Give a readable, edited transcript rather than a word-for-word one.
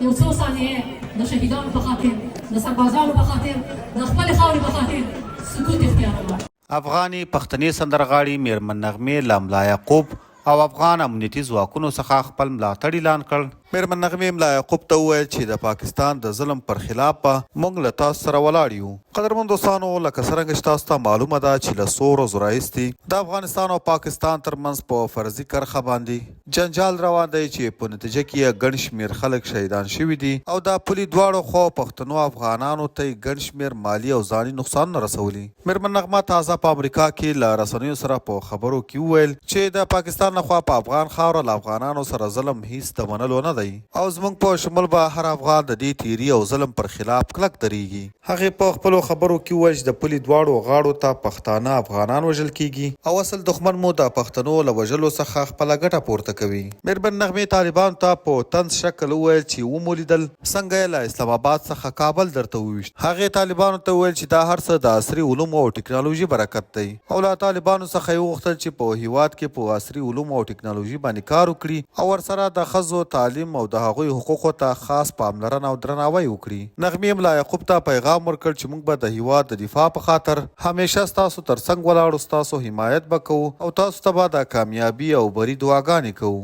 یو څو ثانیې د شهیدانو په خاطر د سربازانو په خاطر د خپلې خاورې په خاطر سکوت اختیاروم. افغاني پښتني سندرغاړي میرمن نغمې له ملا یعقوب او افغان امنیتي ځواکونو څخه خپل ملاتړ اعلان کړ. میرمن نغمې ملا یعقوب ته وویل چې د پاکستان د ظلم پر خلاف به موږ له تاسو سره ولاړ یو. قدرمن دوستانو، لکه څرنګه چې تاسو ته معلومه ده چې له څو ورځو راهیسې د افغانستان او پاکستان ترمنځ په فرضي کرښه باندې جنجال روان دی چې په نتیجه کې یې ګڼ شمېر خلک شهیدان شوي دي او د پولي دواړو خوا پښتنو افغانانو ته یې ګڼ شمېر مالي او ځاني نقصانونه رسولي. میرمن نغمه تازه په امریکا کې له رسنیو سره په خبرو کې وویل چې د پاکستان لخوا په افغان خاوره له افغانانو سره ظلم هیڅ د منلو نه دی او زموږ په شمول به هر افغان د دې تیري او ظلم پر خلاف کلک درېږي. هغې په خپلو خبرو کې وویل چې د پولي دواړو غاړو ته پښتانه افغانان وژل کیږي او اصل دښمن مو د پښتنو له وژلو څخه خپله ګټه پورته کوي. میرمن نغمې طالبانو ته په طنز شکل وویل چې ومو لیدل څنګه یې له اسلام آباد څخه کابل درته وویشت. هغې طالبانو ته وویل چې دا هر څه د عصري علومو او ټکنالوژي برکت دی او له طالبانو څخه یې وغوښتل چې په هیواد کې په عصري علومو او ټکنالوژي باندې کار وکړي او ورسره د ښځو تعلیم او د هغوی حقوقو ته خاص پاملرنه او درناوی وکړي. نغمې ملا یعقوب ته پیغام ورکړ چې موږ به د هیواد د دفاع په خاطر همیشه ستاسو ترڅنګ ولاړو، ستاسو حمایت به کوو او تاسو ته به د کامیابي او بري دعاګانې کوو.